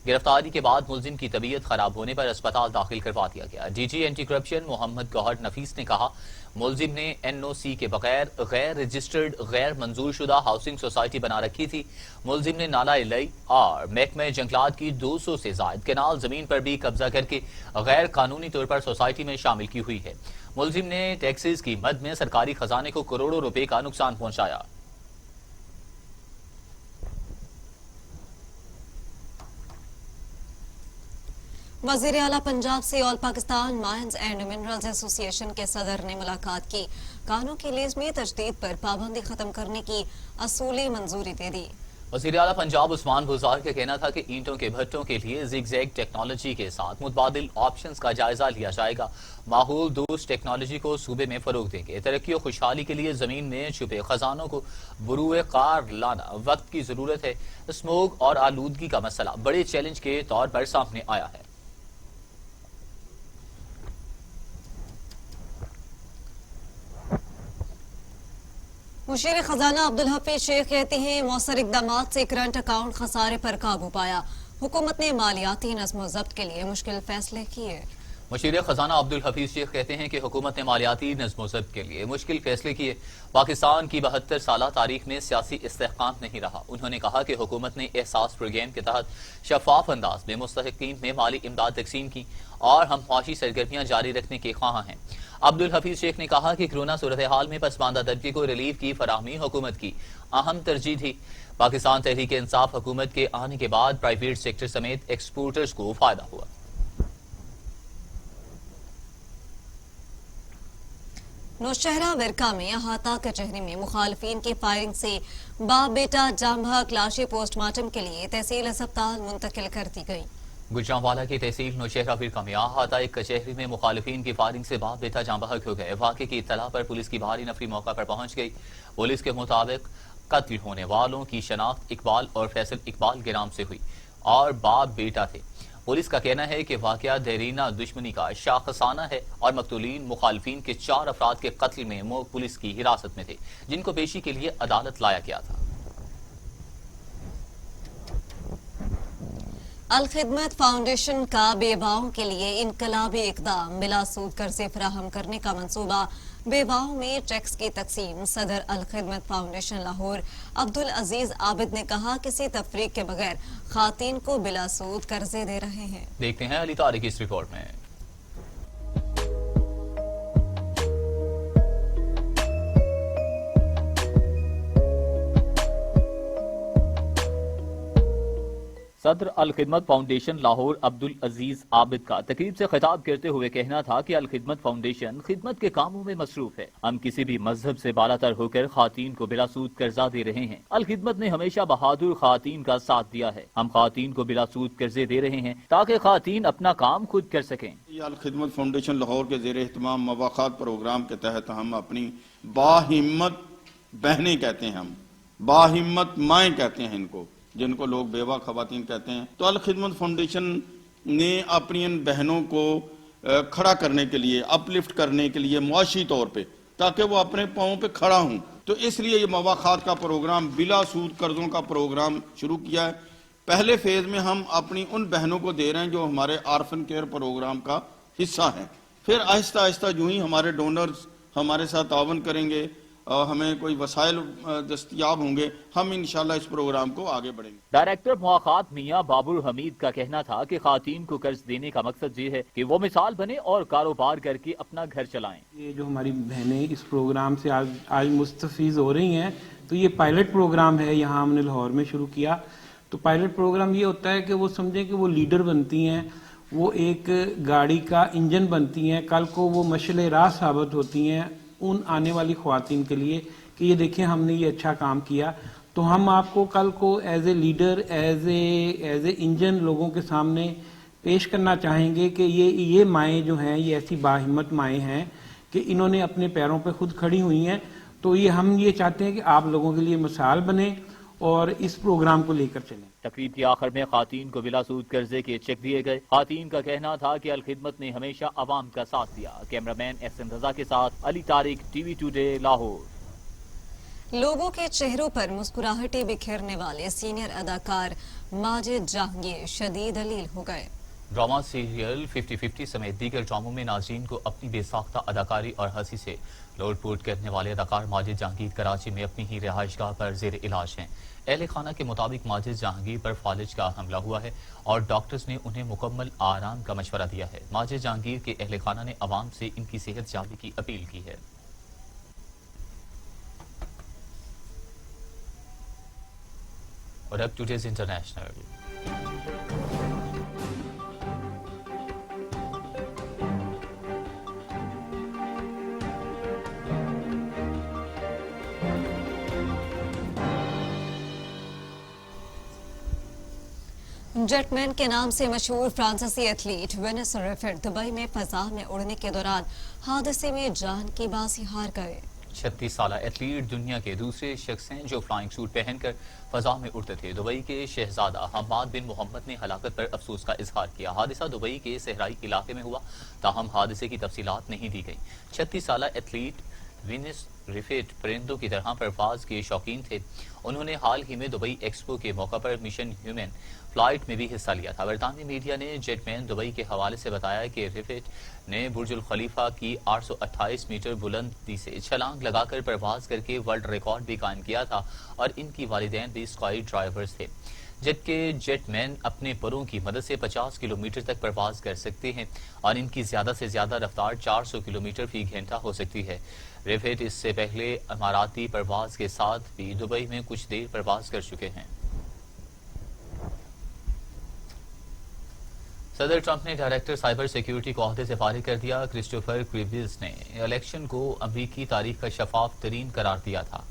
گرفتاری کے بعد ملزم کی طبیعت خراب ہونے پر اسپتال داخل کروا دیا گیا۔ ڈی جی اینٹی کرپشن محمد گوہر نفیس نے کہا ملزم نے این او سی کے بغیر غیر رجسٹرڈ غیر منظور شدہ ہاؤسنگ سوسائٹی بنا رکھی تھی۔ ملزم نے نالہ لئی اور محکمہ جنگلات کی 200 سے زائد کینال زمین پر بھی قبضہ کر کے غیر قانونی طور پر سوسائٹی میں شامل کی ہوئی ہے۔ ملزم نے ٹیکسز کی مد میں سرکاری خزانے کو کروڑوں روپے کا نقصان پہنچایا۔ وزیر اعلیٰ پنجاب سے آل پاکستان مائنز اینڈ منرلز ایسوسی ایشن کے صدر نے ملاقات کی۔ کانوں کی لیز میں تجدید پر پابندی ختم کرنے کی اصولی منظوری دے دی۔ وزیر اعلیٰ پنجاب عثمان بزار کا کہنا تھا کہ اینٹوں کے بھٹوں کے لیے زگ زیگ ٹیکنالوجی کے ساتھ متبادل آپشنز کا جائزہ لیا جائے گا۔ ماحول دوست ٹیکنالوجی کو صوبے میں فروغ دیں گے۔ ترقی و خوشحالی کے لیے زمین میں چھپے خزانوں کو بروئے کار لانا وقت کی ضرورت ہے۔ اسموگ اور آلودگی کا مسئلہ بڑے چیلنج کے طور پر سامنے آیا ہے۔ مشیر خزانہ عبدالحفیظ شیخ کہتے ہیں مؤثر اقدامات سے کرنٹ اکاؤنٹ خسارے پر قابو پایا۔ حکومت نے مالیاتی نظم و ضبط کے لیے مشکل فیصلے کیے۔ مشیر خزانہ عبدالحفیظ شیخ کہتے ہیں کہ حکومت نے مالیاتی نظم و ضبط کے لیے مشکل فیصلے کیے۔ پاکستان کی 72 سالہ تاریخ میں سیاسی استحکام نہیں رہا۔ انہوں نے کہا کہ حکومت نے احساس پروگرام کے تحت شفاف انداز میں مستحقین میں مالی امداد تقسیم کی اور ہم معاشی سرگرمیاں جاری رکھنے کے خواہاں ہیں۔ عبدالحفیظ شیخ نے کہا کہ کورونا صورتحال میں پسماندہ طبقے کو ریلیف کی فراہمی حکومت کی اہم ترجیح تھی۔ पाकिस्तान तहरीक इंसाफ हुकूमत के आने के बाद प्राइवेट सेक्टर समेत एक्सपोर्टर्स को फायदा हुआ। नौशहरा विरका में अहाता कचहरी में मुखालफिन की फायरिंग से बाप बेटा जाम बहक लाशें पोस्टमार्टम के लिए तहसील अस्पताल मुंतकिल कर दी गई। गुजरांवाला की तहसील नौशहरा विरका में अहाता एक कचहरी में मुखालफिन की फायरिंग से बाप बेटा जाम बहक हो गए। वाक़े की इत्तला पर पुलिस की भारी नफरी मौका पर पहुंच गई। पुलिस के मुताबिक कत्ल होने वालों की शनाख्त इकबाल और फैसल इकबाल के नाम से हुई और बाप बेटा थे। पुलिस का कहना है कि वाकया देरीना दुश्मनी का शाखसाना है और मकतूलीन मुखालफिन के 4 अफराद के कत्ल में पुलिस की हिरासत में थे, जिनको पेशी के लिए अदालत लाया गया था। अल खिदमत फाउंडेशन का बेवाओं के लिए इनकलाबी इकदाम बिला सूद कर्जे फराहम करने का मंसूबा। बेवाओं में चेक्स की तकसीम। सदर अल खिदमत फाउंडेशन लाहौर अब्दुल अजीज आबिद ने कहा, किसी तफरीक के बगैर खातीन को बिला सूद कर्जे दे रहे हैं। देखते हैं अली तारिक की इस रिपोर्ट में। सदर अल खिदमत फाउंडेशन लाहौर अब्दुल अजीज आबिद का तकरीब से खिताब करते हुए कहना था कि अल खिदमत फाउंडेशन खिदमत के कामों में मसरूफ है। हम किसी भी मजहब से बालातर होकर खातीन को बिला सूद कर्जा दे रहे हैं। अल खिदमत ने हमेशा बहादुर खातीन का साथ दिया है। हम खातीन को बिला सूद कर्जे दे रहे हैं ताकि खातीन अपना काम खुद कर सकें। अल खिदमत फाउंडेशन लाहौर के ज़ेर एहतमाम मवाक़ात प्रोग्राम के तहत हम अपनी बाहिम्मत बहनें कहते हैं, हम बाहिम्मत माएँ कहते हैं इनको, जिनको लोग बेवा खवातीन कहते हैं। तो अल खिदमत फाउंडेशन ने अपनी इन बहनों को खड़ा करने के लिए, अपलिफ्ट करने के लिए मुआशी तौर पे, ताकि वो अपने पाँव पे खड़ा हूँ, तो इसलिए ये मवाख़ात का प्रोग्राम बिला सूद कर्जों का प्रोग्राम शुरू किया है। पहले फेज में हम अपनी उन बहनों को दे रहे हैं जो हमारे आर्फन केयर प्रोग्राम का हिस्सा हैं। फिर आहिस्ता आहिस्ता जो ही हमारे डोनर्स हमारे साथ तावन करेंगे, हमें कोई वसाइल दस्तयाब होंगे, हम इंशाल्लाह इस प्रोग्राम को आगे बढ़ेंगे। डायरेक्टर मुआखात मियां बाबुर हमीद का कहना था कि खातीन को कर्ज देने का मकसद ये है कि वो मिसाल बने और कारोबार करके अपना घर चलाएं। ये जो हमारी बहनें इस प्रोग्राम से आज मुस्तफीज हो रही हैं, तो ये पायलट प्रोग्राम है, यहाँ हमने लाहौर में शुरू किया। तो पायलट प्रोग्राम ये होता है कि वो समझें कि वो लीडर बनती हैं, वो एक गाड़ी का इंजन बनती हैं, कल को वो मशले राह साबित होती हैं उन आने वाली ख्वातीन के लिए कि ये देखें हमने ये अच्छा काम किया। तो हम आपको कल को as a leader, as a engine लोगों के सामने पेश करना चाहेंगे कि ये माएँ जो हैं ये ऐसी बाहिम्मत माएँ हैं कि इन्होंने अपने पैरों पे खुद खड़ी हुई हैं। तो ये हम ये चाहते हैं कि आप लोगों के लिए मिसाल बने और इस प्रोग्राम को लेकर चलें। तकरीब के आखिर में खातीन को बिला सूद कर्जे के चेक दिए गए। खातीन का कहना था कि अल खिदमत ने हमेशा अवाम का साथ दिया। कैमरामैन एहसन रजा के साथ अली तारिक, टीवी टुडे लाहौर। लोगों के चेहरों पर मुस्कुराहटें बिखेरने वाले सीनियर अदाकार माजिद जहांगीर शदीद अलील हो गए। ड्रामा सीरियल 50-50 समेत दीगर ड्रामों में नाज़रीन को अपनी बेसाख्ता अदाकारी और हंसी से लोटपोट करने वाले अदाकार माजिद जहांगीर कराची में अपनी ही रिहाइशगाह पर जेर इलाज हैं। अहले खाना के मुताबिक माजिद जहांगीर पर फालिज का हमला हुआ है और डॉक्टर्स ने उन्हें मुकम्मल आराम का मशवरा दिया है। माजिद जहांगीर के अहले खाना ने अवाम से इनकी सेहत याबी की अपील की है। और अब टुडेज इंटरनेशनल। जेटमैन के नाम से मशहूर फ्रांसीसी एथलीट वेनिस रेफेट दुबई में फजा में उड़ने के दौरान हादसे में जान की बाजी हार गए। 36 साला एथलीट दुनिया के दूसरे शख्स हैं जो फ्लाइंग सूट पहनकर फजा में उड़ते थे। दुबई के शहजादा हम्माद बिन मोहम्मद ने हलाकत पर अफसोस का इजहार किया। हादसा दुबई के सहराई इलाके में हुआ, ताहम हादसे की तफसीलात नहीं दी गई। 36 साला एथलीट वेनिस रेफेट परिंदों की तरह परवाज के शौकीन थे। उन्होंने हाल ही में दुबई एक्सपो के मौका पर मिशन ह्यूमन फ्लाइट में भी हिस्सा लिया था। बरतानवी मीडिया ने जेटमैन दुबई के हवाले से बताया कि रेफेट ने बुर्जुल खलीफा की 828 मीटर बुलंदी से छलांग लगाकर परवाज करके वर्ल्ड रिकॉर्ड भी कायम किया था और इनकी वालिदैन भी स्काई ड्राइवर्स थे। جبکہ جیٹ مین اپنے پروں کی مدد سے 50 کلومیٹر تک پرواز کر سکتے ہیں اور ان کی زیادہ سے زیادہ رفتار 400 کلومیٹر فی گھنٹہ ہو سکتی ہے۔ ریفٹ اس سے پہلے اماراتی پرواز کے ساتھ بھی دبئی میں کچھ دیر پرواز کر چکے ہیں۔ صدر ٹرمپ نے ڈائریکٹر سائبر سیکیورٹی کو عہدے سے فارغ کر دیا۔ کرسٹوفر کریویز نے الیکشن کو امریکی تاریخ کا شفاف ترین قرار دیا تھا۔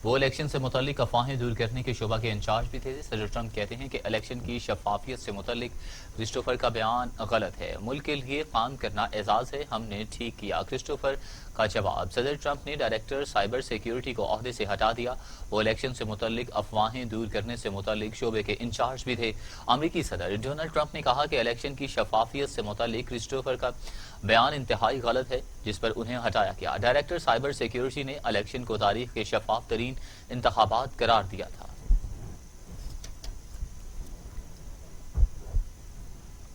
وہ الیکشن سے متعلق افواہیں دور کرنے کے شعبہ کے انچارج بھی تھے۔ صدر ٹرمپ کہتے ہیں کہ الیکشن کی شفافیت سے متعلق کرسٹوفر کا بیان غلط ہے۔ ملک کے لیے کام کرنا اعزاز ہے، ہم نے ٹھیک کیا، کرسٹوفر کا جواب۔ صدر ٹرمپ نے ڈائریکٹر سائبر سیکیورٹی کو عہدے سے ہٹا دیا۔ وہ الیکشن سے متعلق افواہیں دور کرنے سے متعلق شعبے کے انچارج بھی تھے۔ امریکی صدر ڈونلڈ ٹرمپ نے کہا کہ الیکشن کی شفافیت سے متعلق کرسٹوفر کا بیان انتہائی غلط ہے، جس پر انہیں ہٹایا گیا۔ ڈائریکٹر سائبر سیکیورٹی نے الیکشن کو تاریخ کے شفاف ترین انتخابات قرار دیا تھا۔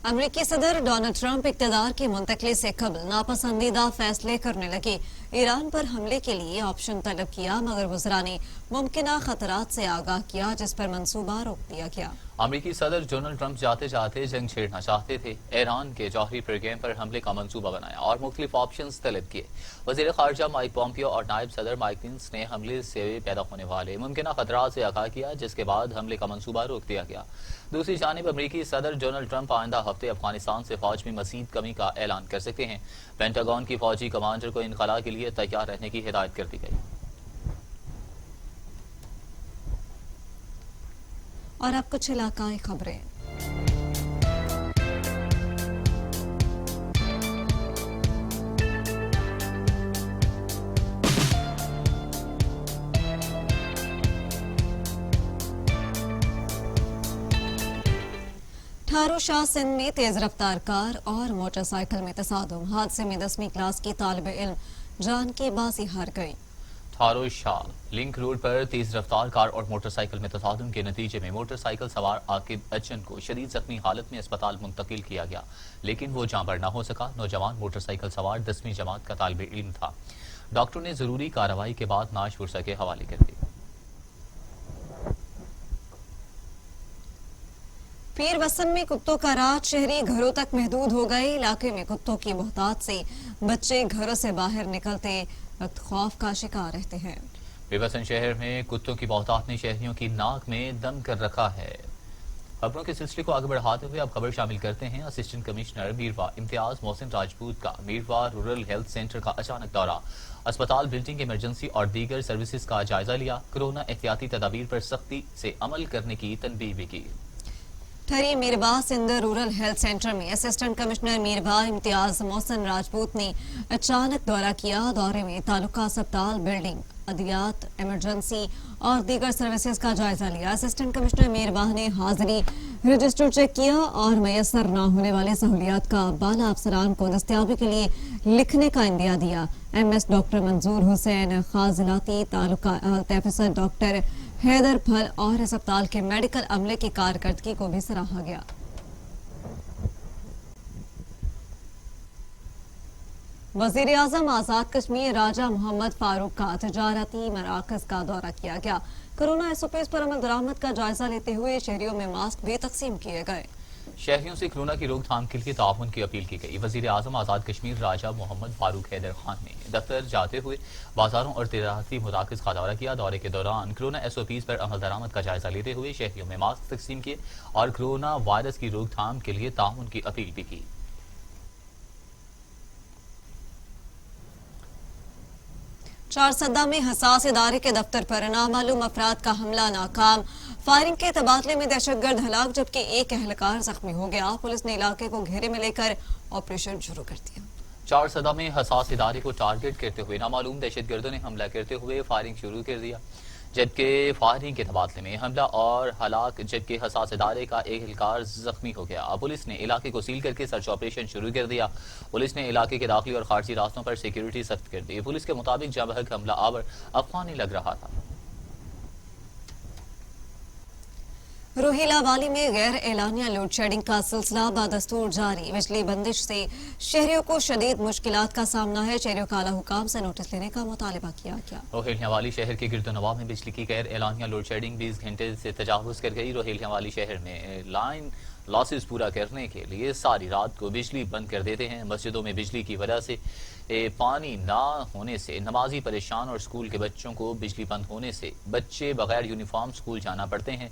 امریکی صدر ڈونلڈ ٹرمپ اقتدار کی منتقلی سے قبل ناپسندیدہ فیصلے کرنے لگے۔ ایران پر حملے کے لیے آپشن طلب کیا، مگر وزراء نے ممکنہ خطرات سے آگاہ کیا، جس پر منصوبہ روک دیا گیا۔ امریکی صدر ڈونلڈ ٹرمپ جاتے جاتے جنگ چھیڑنا چاہتے تھے، ایران کے جوہری پروگرام پر حملے کا منصوبہ بنایا اور مختلف آپشنز طلب کیے۔ وزیر خارجہ مائک پومپیو اور نائب صدر مائک پینس نے حملے سے پیدا ہونے والے ممکنہ خطرات سے آگاہ کیا، جس کے بعد حملے کا منصوبہ روک دیا گیا۔ دوسری جانب امریکی صدر ڈونلڈ ٹرمپ آئندہ ہفتے افغانستان سے فوج میں مزید کمی کا اعلان کر سکتے ہیں۔ پینٹاگون کی فوجی کمانڈر کو انخلا کے لیے تیار رہنے کی ہدایت کر دی گئی۔ اور اب کچھ علاقائی خبریں۔ ٹھارو شاہ سندھ میں تیز رفتار کار اور موٹر سائیکل میں تصادم، حادثے میں 10ویں کلاس کی طالب علم جان کی بازی ہار گئی۔ ٹھارو شاہ لنک روڈ پر تیز رفتار کار اور موٹر سائیکل میں تصادم کے نتیجے میں موٹر سائیکل سوار عاقب اچن کو شدید زخمی حالت میں اسپتال منتقل کیا گیا، لیکن وہ جاں بر نہ ہو سکا۔ نوجوان موٹر سائیکل سوار 10ویں جماعت کا طالب علم تھا۔ ڈاکٹروں نے ضروری کارروائی کے بعد نعش پرسہ کے حوالے کر دی۔ پیر وسن میں کتوں کا راج، شہری گھروں تک محدود ہو گئے۔ علاقے میں کتوں کی بہتات سے بچے گھروں سے باہر نکلتے وقت خوف کا شکار رہتے ہیں۔ پیر وسن شہر میں کتوں کی بہتات نے شہریوں کی ناک میں دم کر رکھا ہے۔ خبروں کے سلسلے کو آگے بڑھاتے ہوئے اب خبر شامل کرتے ہیں۔ اسسٹنٹ کمشنر میروا امتیاز محسن راجپوت کا میروا رورل ہیلتھ سینٹر کا اچانک دورہ، اسپتال بلڈنگ ایمرجنسی اور دیگر سروسز کا جائزہ لیا۔ کورونا احتیاطی تدابیر پر سختی سے عمل کرنے کی تنبیہ بھی کی۔ ٹھری میروا سندھ رورل ہیلتھ سینٹر میں اسسٹنٹ کمشنر میروا امتیاز محسن راجپوت نے اچانک دورہ کیا۔ دورے میں تعلقہ اسپتال بلڈنگ، ادویات، ایمرجنسی اور دیگر سروسز کا جائزہ لیا۔ اسسٹنٹ کمشنر میروا نے حاضری رجسٹر چیک کیا اور میسر نہ ہونے والے سہولیات کا بالا افسران کو دستیابی کے لیے لکھنے کا عندیہ دیا۔ ایم ایس ڈاکٹر منظور حسین، خاصلاتی تعلقہ ہیلتھ افسر ڈاکٹر حیدر پھل اور اسپتال کے میڈیکل عملے کی کارکردگی کو بھی سراہا گیا۔ وزیر اعظم آزاد کشمیر راجہ محمد فاروق کا تجارتی مراکز کا دورہ کیا گیا۔ کورونا ایس او پیز پر عمل درآمد کا جائزہ لیتے ہوئے شہریوں میں ماسک بھی تقسیم کیے گئے۔ شہریوں سے کورونا کی روک تھام کے لیے تعاون کی اپیل کی گئی۔ وزیر اعظم آزاد کشمیر راجہ محمد فاروق حیدر خان نے دفتر جاتے ہوئے بازاروں اور تجارتی مراکز کا دورہ کیا۔ دورے کے دوران کورونا ایس او پیز پر عمل درآمد کا جائزہ لیتے ہوئے شہریوں میں ماسک تقسیم کیے اور کورونا وائرس کی روک تھام کے لیے تعاون کی اپیل بھی کی۔ چارسدہ میں حساس ادارے کے دفتر پر نامعلوم افراد کا حملہ ناکام، فائرنگ کے تبادلے میں دہشت گرد ہلاک جبکہ ایک اہلکار زخمی ہو گیا۔ پولیس نے علاقے کو گھیرے میں لے کر آپریشن شروع کر دیا۔ چارسدہ میں حساس ادارے کو ٹارگٹ کرتے ہوئے نامعلوم دہشت گردوں نے حملہ کرتے ہوئے فائرنگ شروع کر دیا، جبکہ فائرنگ کے تبادلے میں حملہ اور ہلاک جبکہ حساس ادارے کا ایک اہلکار زخمی ہو گیا۔ پولیس نے علاقے کو سیل کر کے سرچ آپریشن شروع کر دیا۔ پولیس نے علاقے کے داخلی اور خارجی راستوں پر سیکیورٹی سخت کر دی۔ پولیس کے مطابق جاں بحق حملہ آور افغانی لگ رہا تھا۔ روہیلا والی میں غیر اعلانیہ لوڈ شیڈنگ کا سلسلہ بدستور جاری. بجلی بندش سے شہریوں کو شدید مشکلات کا سامنا ہے. شہریوں کا اعلیٰ حکام سے نوٹس لینے کا مطالبہ کیا گیا. روہیلا والی شہر کے گرد و نواح میں بجلی کی غیر اعلانیہ لوڈ شیڈنگ 20 گھنٹے سے تجاوز کر گئی. روہیلا والی شہر میں لائن لاسز پورا کرنے کے لیے ساری رات کو بجلی بند کر دیتے ہیں. مسجدوں میں بجلی کی وجہ سے پانی نہ ہونے سے نمازی پریشان اور اسکول کے بچوں کو بجلی بند ہونے سے بچے بغیر یونیفارم اسکول جانا پڑتے ہیں.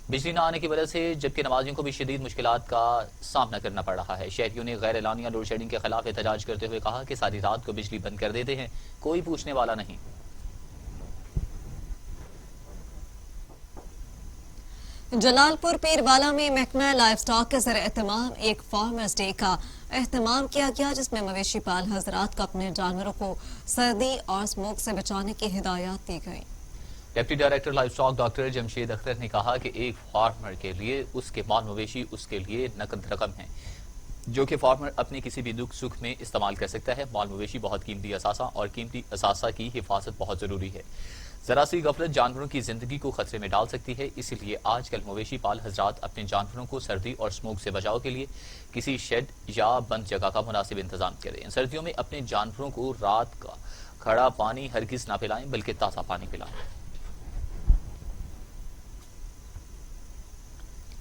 بجلی نہ آنے کی وجہ سے جبکہ نمازیوں کو بھی شدید مشکلات کا سامنا کرنا پڑ رہا ہے. شہریوں نے غیر اعلانیہ لوڈ شیڈنگ کے خلاف احتجاج کرتے ہوئے کہا کہ ساری رات کو بجلی بند کر دیتے ہیں, کوئی پوچھنے والا نہیں. جلال پور پیروالا میں محکمہ لائف سٹاک کے زیر اہتمام ایک فارمرز ڈے کا اہتمام کیا گیا, جس میں مویشی پال حضرات کو اپنے جانوروں کو سردی اور اسموک سے بچانے کی ہدایات دی گئی. Deputy director life stock doctor Jamshed Akhtar نے کہا کہ ایک فارمر کے لیے اس کے مال مویشی اس کے لیے نقد رقم ہے جو کہ فارمر اپنے کسی بھی دکھ سکھ میں استعمال کر سکتا ہے. مال مویشی بہت قیمتی اثاثہ اور قیمتی اثاثہ کی حفاظت بہت ضروری ہے. ذرا سی غفلت جانوروں کی زندگی کو خطرے میں ڈال سکتی ہے. اسی لیے آج کل مویشی پال حضرات اپنے جانوروں کو سردی اور اسموک سے بچاؤ کے لیے کسی شیڈ یا بند جگہ کا مناسب انتظام کریں. سردیوں میں اپنے جانوروں کو رات کا کھڑا پانی ہرگز نہ پلائیں بلکہ تازہ پانی پلائیں.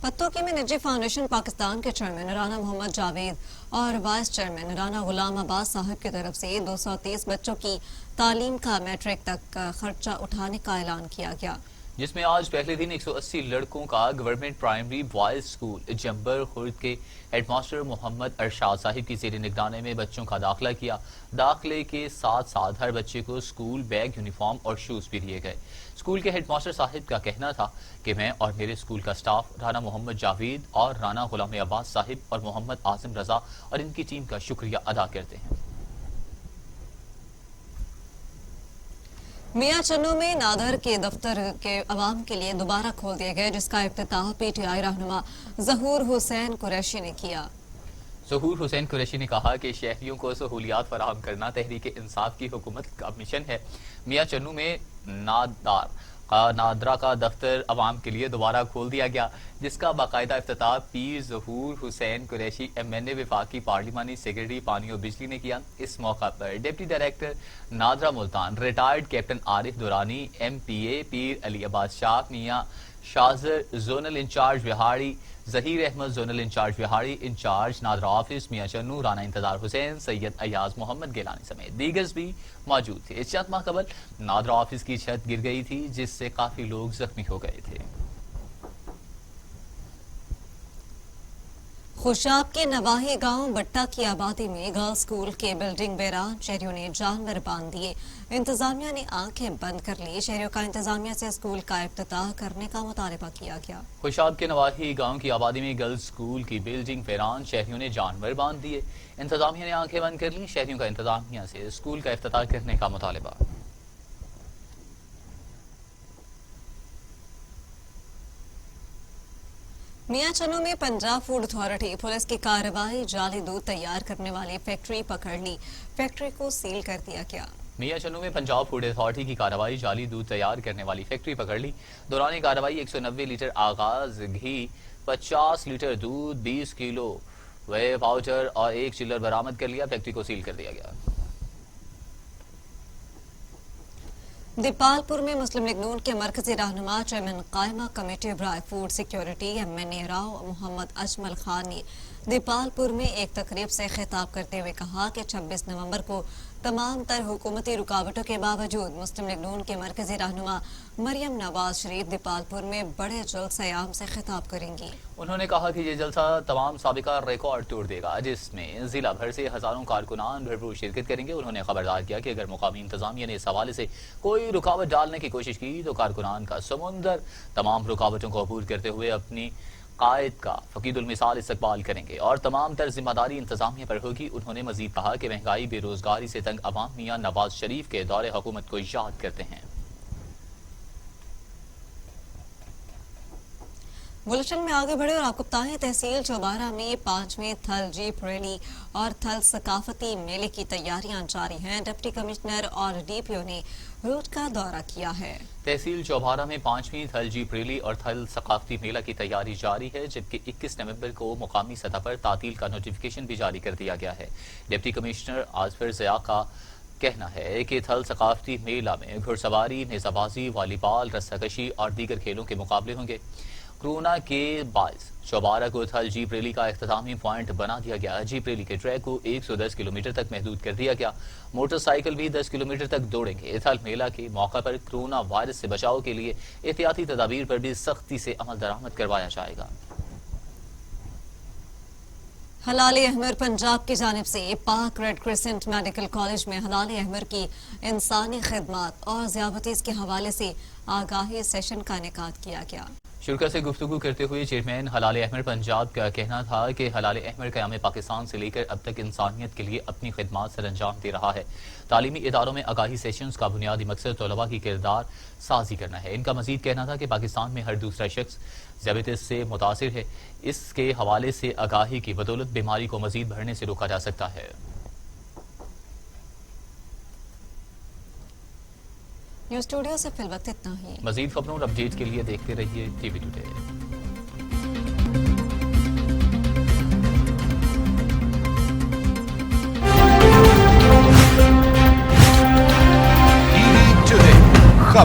پتوکی میں نجی فاؤنڈیشن پاکستان کے چیئرمین رانا محمد جاوید اور وائس چیئرمین رانا غلام عباس صاحب کی طرف سے 230 بچوں کی تعلیم کا میٹرک تک خرچہ اٹھانے کا اعلان کیا گیا, جس میں آج پہلے دن 180 لڑکوں کا گورنمنٹ پرائمری بوائز اسکول جمبر خرد کے ہیڈ ماسٹر محمد ارشاد صاحب کی زیر نگرانی میں بچوں کا داخلہ کیا. داخلے کے ساتھ ساتھ ہر بچے کو اسکول بیگ, یونیفارم اور شوز بھی دیے گئے. اسکول کے ہیڈ ماسٹر صاحب کا کہنا تھا کہ میں اور میرے اسکول کا سٹاف رانا محمد جاوید اور رانا غلام عباس صاحب اور محمد اعظم رضا اور ان کی ٹیم کا شکریہ ادا کرتے ہیں. میاں چنو میں نادر کے دفتر کے عوام کے لیے دوبارہ کھول دیے گئے, جس کا افتتاح پی ٹی آئی رہنما ظہور حسین قریشی نے کیا. ظہور حسین قریشی نے کہا کہ شہریوں کو سہولیات فراہم کرنا تحریک انصاف کی حکومت کا مشن ہے. میاں چنو میں نادرا کا دفتر عوام کے لیے دوبارہ کھول دیا گیا, جس کا باقاعدہ افتتاح پیر ظہور حسین قریشی MN وفاقی پارلیمانی سیکرٹری پانی اور بجلی نے کیا. اس موقع پر deputy director NADRA Multan retired captain Arif Durrani MPA Pir Ali Abbas Shah, Mian Shazar zonal in charge Bahari, Zaheer Ahmed zonal in charge Bahari, in charge NADRA office Mian Chanu Rana انتظار حسین, سید ایاز محمد گیلانی سمیت دیگرز بھی موجود تھے. چند ماہ قبل نادرا آفس کی چھت گر گئی تھی, جس سے کافی لوگ زخمی ہو گئے تھے. خوشاب کے نواحی گاؤں بٹا کی آبادی میں گرلز اسکول کے بلڈنگ ویران, شہریوں نے جانور باندھ دیے. انتظامیہ نے آنکھیں بند کر لی. شہریوں کا انتظامیہ سے اسکول کا افتتاح کرنے کا مطالبہ کیا گیا. خوشاب کے نواحی گاؤں کی آبادی میں گرلز اسکول کی بلڈنگ ویران, شہریوں نے جانور باندھ دیے. انتظامیہ نے آنکھیں بند کر لی. شہریوں کا انتظامیہ سے اسکول کا افتتاح کرنے کا مطالبہ. میاں چنو میں پنجاب فوڈ اتھارٹی پولیس کی کارروائی, جعلی دودھ تیار کرنے والی فیکٹری پکڑ لی. فیکٹری کو سیل کر دیا گیا. میاں چنو میں پنجاب فوڈ اتھارٹی کی کارروائی, جعلی دودھ تیار کرنے والی فیکٹری پکڑ لی. دوران کارروائی 190 لیٹر آغاز گھی, 50 لیٹر دودھ, 20 کلو وے پاؤڈر اور 1 چلر برآمد کر لیا. فیکٹری کو سیل کر دیا گیا. دیپال پور میں مسلم لیگ نون کے مرکزی رہنما چیئرمین قائمہ کمیٹی برائے فوڈ سیکیورٹی MNA راؤ محمد اجمل خان نے دیپال پور میں ایک تقریب سے خطاب کرتے ہوئے کہا کہ 26 نومبر کو تمام تر حکومتی رکاوٹوں کے باوجود مسلم لیگ نون کے مرکزی رہنما مریم نواز شریف دیپال پور میں بڑے جلسہ عام سے خطاب کریں گی. انہوں نے کہا کہ یہ جلسہ تمام سابقہ ریکارڈ توڑ دے گا, جس میں ضلع بھر سے ہزاروں کارکنان بھرپور شرکت کریں گے. انہوں نے خبردار کیا کہ اگر مقامی انتظامیہ نے اس حوالے سے کوئی رکاوٹ ڈالنے کی کوشش کی تو کارکنان کا سمندر تمام رکاوٹوں کو عبور کرتے ہوئے اپنی قائد کا فقید المثال استقبال کریں گے اور تمام تر ذمہ داری انتظامیہ پر ہوگی. انہوں نے مزید کہا کہ مہنگائی, بے روزگاری سے تنگ عوام میاں نواز شریف کے دور حکومت کو یاد کرتے ہیں. बुलेटिन में आगे बढ़े और आपको बताएं, तहसील चौबारा में 5वें थल जीप रैली और थल सकाफती मेले की तैयारियां जारी हैं। डिप्टी कमिश्नर और डीपीओ ने रूट का दौरा किया है। तहसील चौबारा में 5वीं थल जीप रैली और थल सकाफती मेला की तैयारी जारी है, जबकि 21 नवंबर को मुकामी सतह पर तातील का नोटिफिकेशन भी जारी कर दिया गया है। डिप्टी कमिश्नर आजफर ज़िया का कहना है कि थल सकाफती मेला में घुड़सवारी, नेजाबाजी, वॉलीबॉल, रस्साकशी और दीगर खेलों के मुकाबले होंगे। कोरोना के बायस चौबारा को थल जीप रैली का इख्तितामी पॉइंट बना दिया गया। जीप रैली के ट्रैक को 110 किलोमीटर तक महदूद कर दिया गया। मोटरसाइकिल भी 10 किलोमीटर तक दौड़ेंगे। थल मेला के मौका पर कोरोना वायरस से बचाव के लिए एहतियाती तदाबीर पर भी सख्ती से अमल दरामद करवाया जाएगा। हलाल अहमर पंजाब की जानिब से पाक रेड क्रिसेंट मेडिकल कॉलेज में हलाल अहमर की इंसानी खिदमत और ज़ियाबतीज़ के हवाले से आगाही सेशन का इनेकाद किया गया। शुरा से गुफ्तगू करते हुए चेयरमैन हलाल अहमर पंजाब का कहना था कि हलाल अहमर क़याम पाकिस्तान से लेकर अब तक इंसानियत के लिए अपनी खिदमत सर अंजाम दे रहा है। तालीमी इदारों में आगाही सेशंस का बुनियादी मकसद तलबा की किरदार साजी करना है। इनका मजीद कहना था कि पाकिस्तान में हर दूसरा शख्स ज़ियाबतीज़ से मुतासिर है। इसके हवाले से आगाही की बदौलत बीमारी को मजीद बढ़ने से रोका जा सकता है। न्यूज़ स्टूडियो से फिल वक्त इतना ही। मजीद खबरों और अपडेट के लिए देखते रहिए टीवी टुडे।